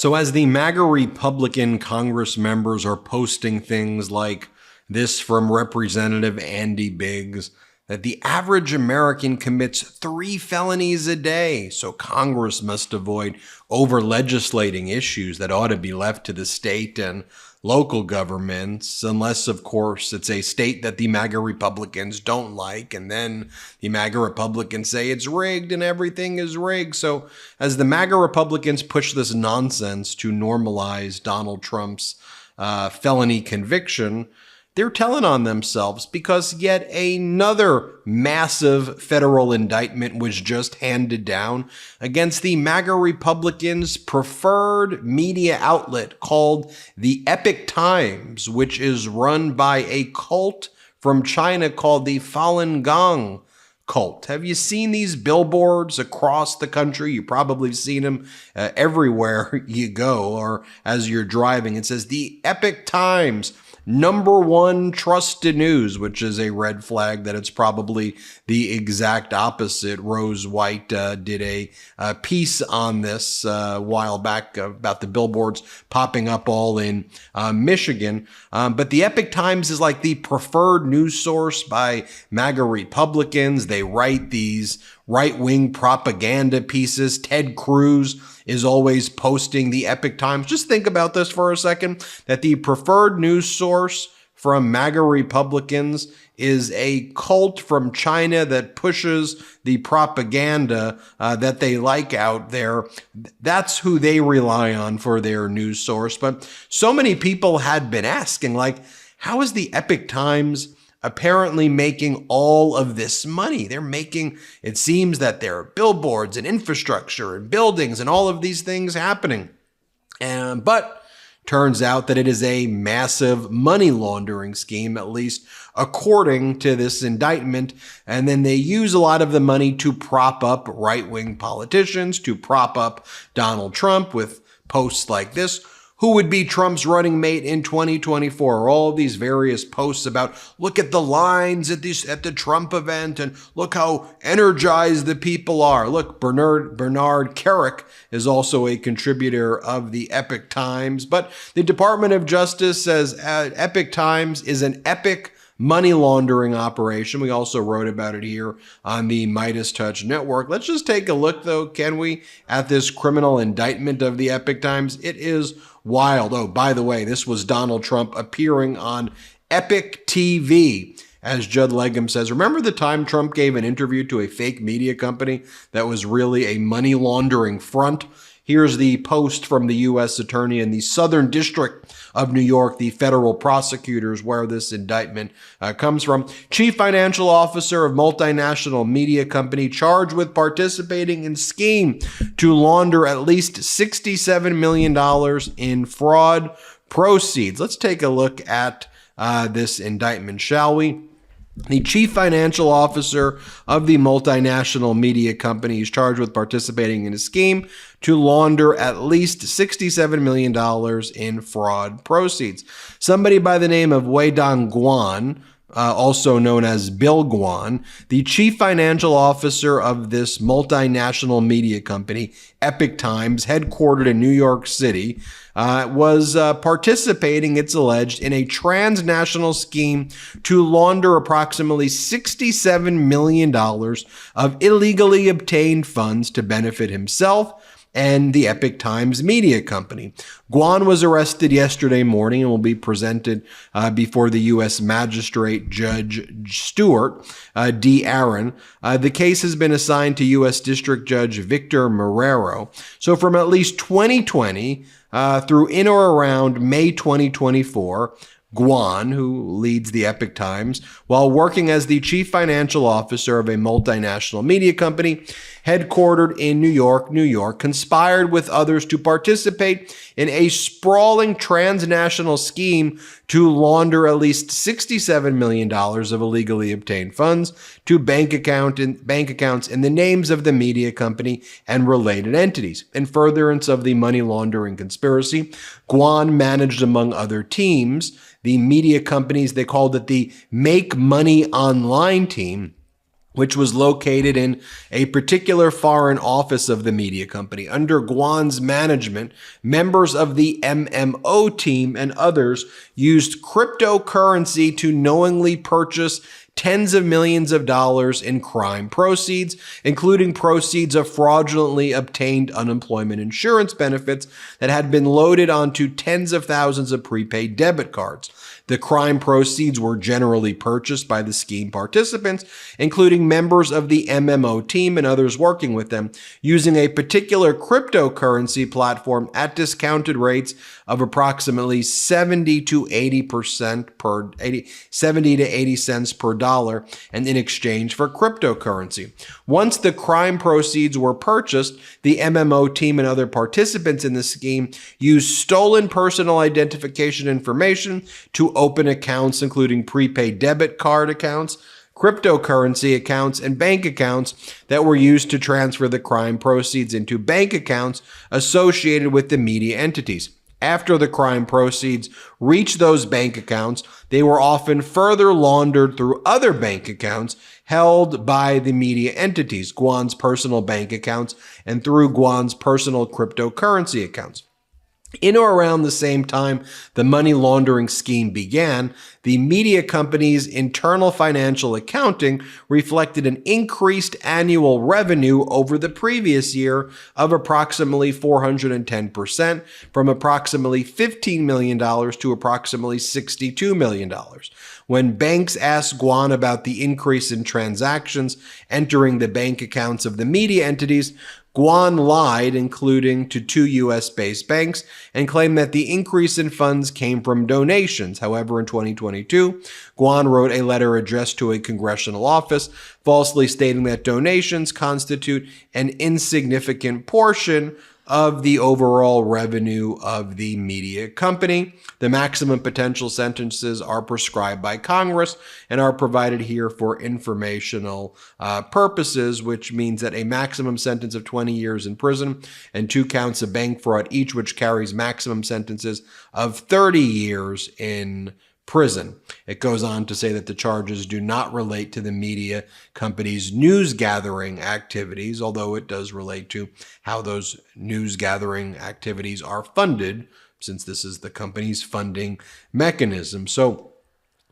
So as the MAGA Republican Congress members are posting things like this from Representative Andy Biggs, that the average American commits 3 felonies a day, so Congress must avoid over-legislating issues that ought to be left to the state and local governments, unless, of course, it's a state that the MAGA Republicans don't like, and then the MAGA Republicans say it's rigged and everything is rigged. So as the MAGA Republicans push this nonsense to normalize Donald Trump's felony conviction, they're telling on themselves because yet another massive federal indictment was just handed down against the MAGA Republicans' preferred media outlet called the Epoch Times, which is run by a cult from China called the Falun Gong cult. Have you seen these billboards across the country? You've probably seen them everywhere you go or as you're driving. It says the Epoch Times, #1 trusted news, which is a red flag that it's probably the exact opposite. Rose White did a piece on this a while back about the billboards popping up all in Michigan. But the Epoch Times is like the preferred news source by MAGA Republicans. They write these right-wing propaganda pieces. Ted Cruz is always posting the Epoch Times. Just think about this for a second, that the preferred news source from MAGA Republicans is a cult from China that pushes the propaganda that they like out there. That's who they rely on for their news source. But so many people had been asking, like, how is the Epoch Times apparently making all of this money? They're making, it seems that there are billboards and infrastructure and buildings and all of these things happening. But turns out that it is a massive money laundering scheme, at least according to this indictment. And then they use a lot of the money to prop up right-wing politicians, to prop up Donald Trump with posts like this. Who would be Trump's running mate in 2024? All of these various posts about, look at the lines at the Trump event and look how energized the people are. Look, Bernard Carrick is also a contributor of the Epoch Times. But the Department of Justice says Epoch Times is an epic money laundering operation. We also wrote about it here on the MeidasTouch network. Let's just take a look, though, can we, at this criminal indictment of the Epoch Times. It is wild. Oh, by the way, this was Donald Trump appearing on Epic TV. As Judd Legum says, remember the time Trump gave an interview to a fake media company that was really a money laundering front? Here's the post from the U.S. Attorney in the Southern District of New York, the federal prosecutors, where this indictment comes from. Chief financial officer of multinational media company charged with participating in scheme to launder at least $67 million in fraud proceeds. Let's take a look at this indictment, shall we? The chief financial officer of the multinational media company is charged with participating in a scheme to launder at least $67 million in fraud proceeds. Somebody by the name of Weidong Guan, also known as Bill Guan, the chief financial officer of this multinational media company, Epoch Times, headquartered in New York City, was participating, it's alleged, in a transnational scheme to launder approximately $67 million of illegally obtained funds to benefit himself and the Epoch Times media company. Guan was arrested yesterday morning and will be presented before the U.S. Magistrate Judge Stuart D. Aaron. The case has been assigned to U.S. District Judge Victor Marrero. So from at least 2020 through in or around May 2024, Guan, who leads the Epoch Times, while working as the chief financial officer of a multinational media company headquartered in New York, conspired with others to participate in a sprawling transnational scheme to launder at least $67 million of illegally obtained funds to bank accounts in the names of the media company and related entities. In furtherance of the money laundering conspiracy, Guan managed, among other teams, the media companies, they called it the Make Money Online team, which was located in a particular foreign office of the media company. Under Guan's management, members of the MMO team and others used cryptocurrency to knowingly purchase tens of millions of dollars in crime proceeds, including proceeds of fraudulently obtained unemployment insurance benefits that had been loaded onto tens of thousands of prepaid debit cards. The crime proceeds were generally purchased by the scheme participants, including members of the MMO team and others working with them, using a particular cryptocurrency platform at discounted rates of approximately 70 to 80 cents per dollar, and in exchange for cryptocurrency. Once the crime proceeds were purchased, the MMO team and other participants in the scheme used stolen personal identification information to open accounts, including prepaid debit card accounts, cryptocurrency accounts, and bank accounts that were used to transfer the crime proceeds into bank accounts associated with the media entities. After the crime proceeds reached those bank accounts, they were often further laundered through other bank accounts held by the media entities, Guan's personal bank accounts, and through Guan's personal cryptocurrency accounts. In or around the same time the money laundering scheme began, the media company's internal financial accounting reflected an increased annual revenue over the previous year of approximately 410%, from approximately $15 million to approximately $62 million. When banks asked Guan about the increase in transactions entering the bank accounts of the media entities, Guan lied, including to 2 U.S.-based banks, and claimed that the increase in funds came from donations. However, in 2022, Guan wrote a letter addressed to a congressional office, falsely stating that donations constitute an insignificant portion of the overall revenue of the media company. The maximum potential sentences are prescribed by Congress and are provided here for informational purposes, which means that a maximum sentence of 20 years in prison and 2 counts of bank fraud each, which carries maximum sentences of 30 years in prison. It goes on to say that the charges do not relate to the media company's news gathering activities, although it does relate to how those news gathering activities are funded, since this is the company's funding mechanism. So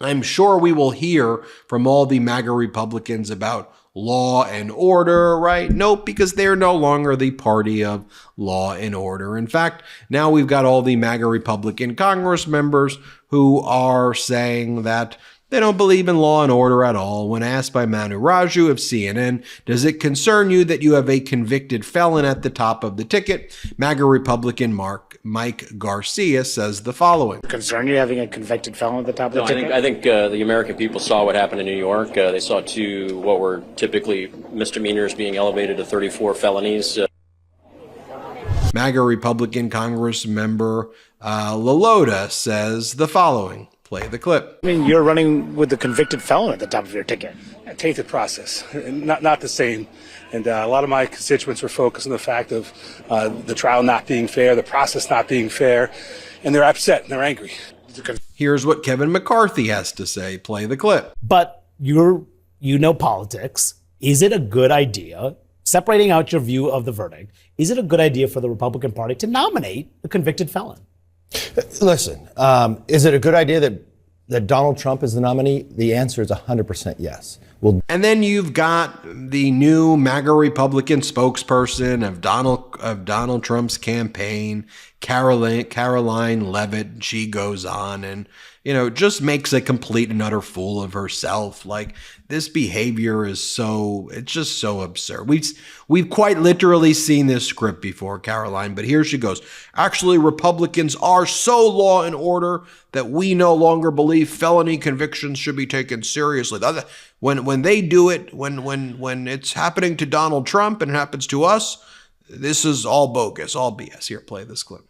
I'm sure we will hear from all the MAGA Republicans about law and order, right? Nope, because they're no longer the party of law and order. In fact, now we've got all the MAGA Republican Congress members who are saying that they don't believe in law and order at all. When asked by Manu Raju of CNN, does it concern you that you have a convicted felon at the top of the ticket? MAGA Republican Mike Garcia says the following. Concern you having a convicted felon at the top of the ticket? I think the American people saw what happened in New York. They saw 2 what were typically misdemeanors being elevated to 34 felonies. MAGA Republican Congress member LaLota says the following. Play the clip. I mean, you're running with the convicted felon at the top of your ticket. A tainted process, not the same. And a lot of my constituents were focused on the fact of the trial not being fair, the process not being fair, and they're upset and they're angry. Here's what Kevin McCarthy has to say. Play the clip. But you know politics. Is it a good idea, separating out your view of the verdict, is it a good idea for the Republican Party to nominate a convicted felon? Listen, is it a good idea that Donald Trump is the nominee? The answer is 100% yes. And then you've got the new MAGA Republican spokesperson of Donald Trump's campaign, Caroline Levitt. She goes on and, just makes a complete and utter fool of herself. Like, this behavior is it's just so absurd. We've quite literally seen this script before, Caroline, but here she goes. Actually, Republicans are so law and order that we no longer believe felony convictions should be taken seriously. When they do it, when it's happening to Donald Trump and it happens to us, this is all bogus, all BS. Here, play this clip.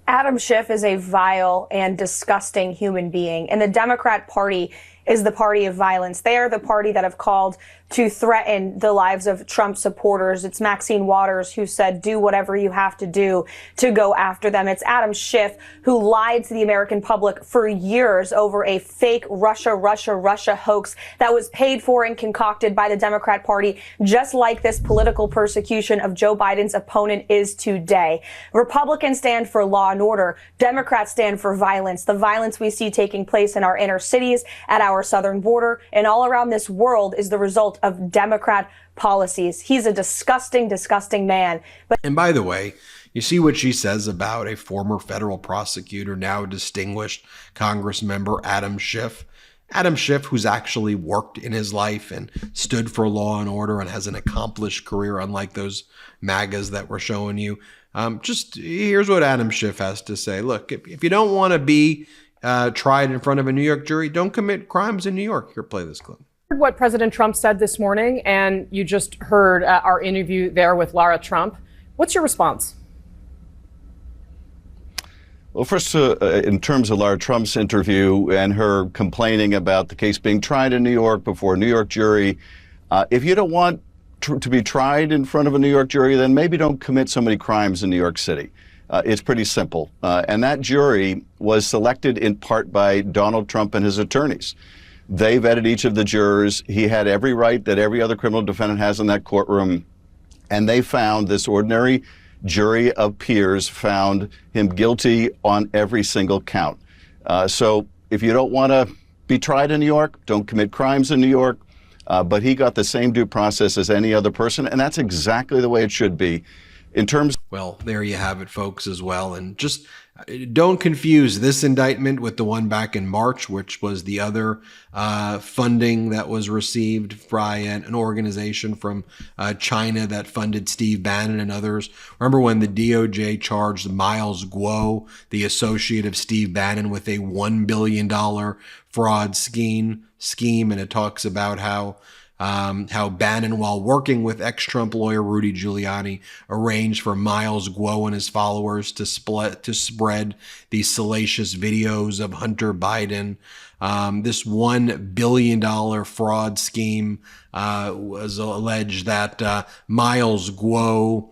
Adam Schiff is a vile and disgusting human being, and the Democrat Party is the party of violence. They are the party that have called to threaten the lives of Trump supporters. It's Maxine Waters who said, do whatever you have to do to go after them. It's Adam Schiff who lied to the American public for years over a fake Russia hoax that was paid for and concocted by the Democrat Party, just like this political persecution of Joe Biden's opponent is today. Republicans stand for law and order. Democrats stand for violence. The violence we see taking place in our inner cities, at our southern border, and all around this world is the result of Democrat policies. He's a disgusting, disgusting man. And by the way, you see what she says about a former federal prosecutor, now distinguished Congress member Adam Schiff. Adam Schiff, who's actually worked in his life and stood for law and order and has an accomplished career, unlike those MAGAs that we're showing you. Just here's what Adam Schiff has to say. Look, if you don't want to be tried in front of a New York jury, don't commit crimes in New York. Here, play this clip. What President Trump said this morning, and you just heard our interview there with Lara Trump. What's your response? Well, first, in terms of Lara Trump's interview and her complaining about the case being tried in New York before a New York jury, if you don't want to be tried in front of a New York jury, then maybe don't commit so many crimes in New York City. It's pretty simple. And that jury was selected in part by Donald Trump and his attorneys. They vetted each of the jurors. He had every right that every other criminal defendant has in that courtroom. And they found, this ordinary jury of peers found him guilty on every single count. So if you don't want to be tried in New York, don't commit crimes in New York. But he got the same due process as any other person. And that's exactly the way it should be. In terms, well, there you have it, folks, as well. And just don't confuse this indictment with the one back in March, which was the other funding that was received by an organization from China that funded Steve Bannon and others. Remember when the DOJ charged Miles Guo, the associate of Steve Bannon, with a $1 billion fraud scheme, and it talks about how Bannon, while working with ex-Trump lawyer Rudy Giuliani, arranged for Miles Guo and his followers to spread these salacious videos of Hunter Biden. This $1 billion fraud scheme was alleged that Miles Guo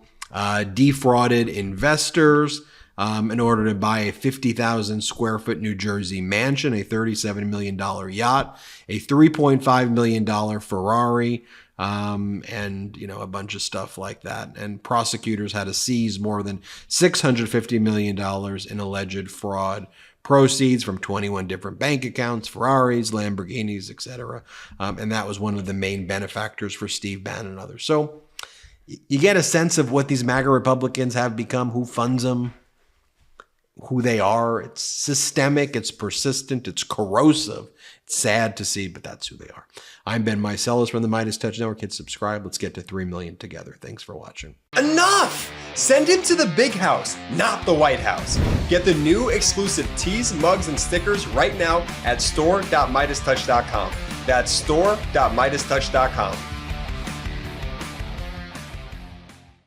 defrauded investors in order to buy a 50,000 square foot New Jersey mansion, a $37 million yacht, a $3.5 million Ferrari, and, you know, a bunch of stuff like that. And prosecutors had to seize more than $650 million in alleged fraud proceeds from 21 different bank accounts, Ferraris, Lamborghinis, etc. And that was one of the main benefactors for Steve Bannon and others. So you get a sense of what these MAGA Republicans have become, who funds them, who they are. It's systemic, it's persistent, it's corrosive. It's sad to see, but that's who they are. I'm Ben Meiselas from the MeidasTouch Network. Hit subscribe. Let's get to 3 million together. Thanks for watching. Enough! Send him to the big house, not the White House. Get the new exclusive tees, mugs, and stickers right now at store.meidastouch.com. That's store.meidastouch.com.